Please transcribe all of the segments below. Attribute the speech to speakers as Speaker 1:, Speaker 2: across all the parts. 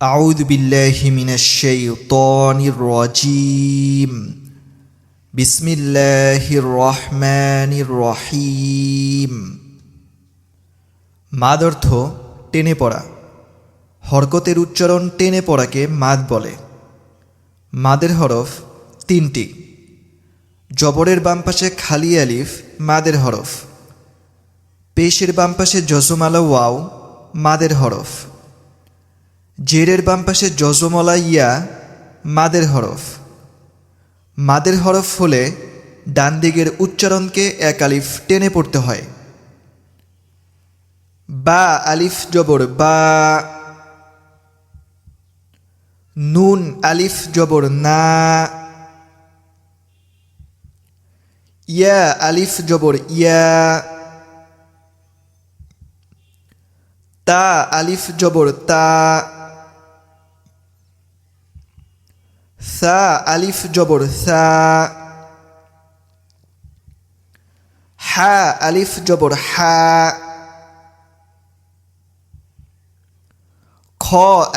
Speaker 1: أعوذ بالله من الشيطان الرجيم بسم الله الرحمن الرحيم মাদ অর্থ টেনে পড়া। হরকতের উচ্চারণ টেনে পড়াকে মাদ বলে। মাদের হরফ তিনটি। জবরের বাম পাশে খালি আলিফ মাদের হরফ। পেশের বাম পাশে জজমালা ওয়াও মাদের হরফ। জেরের বাম পাশে জজমলা ইয়া মাদের হরফ। মাদের হরফ হলে ডান দিকের উচ্চারণকে এক আলিফ টেনে পড়তে হয়। বা আলিফ জবর বা, নুন আলিফ জবর না, ইয়া আলিফ জবর ইয়া, তা আলিফ জবর তা, সা আলিফ জবর সা, হা আলিফ জবর হা, খ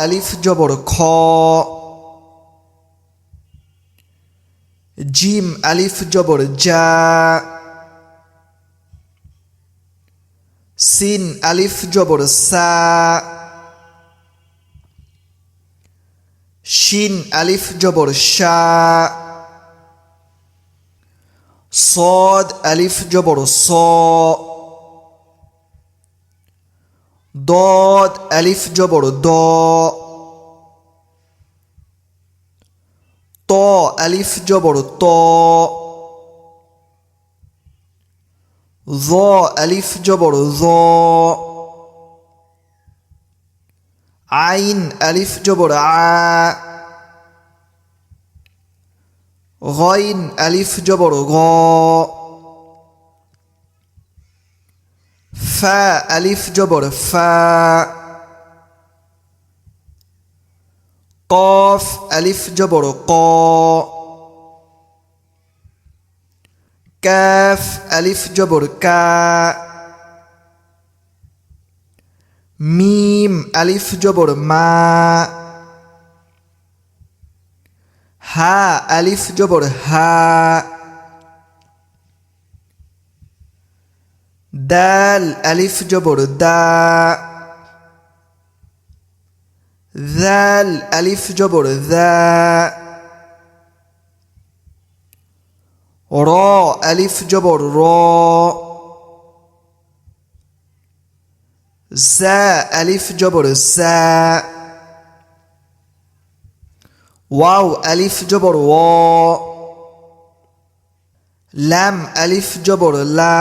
Speaker 1: আলিফ জবর খ, জিম আলিফ জবর জা, সিন আলিফ জবর সা, শিন আলিফ জবর শা, صاد আলিফ জবর স, ضاد আলিফ জবর দ, ত আলিফ জবর ত, ظ আলিফ জবর ظ, আইন আলিফ জবর আ, গইন আলিফ জবর গ, ফা আলিফ জবর ফা, কফ আলিফ জবর ক, কাফ আলিফ জবর কা, মিম আলিফ জবর মা, হা আলিফ জবর হা, দাল আলিফ জবর দা, জাল আলিফ জবর জা, র আলিফ জবর র, জা আলিফ জবর জা, ওয়াও আলিফ জবর ওয়া, লাম আলিফ জবর লা।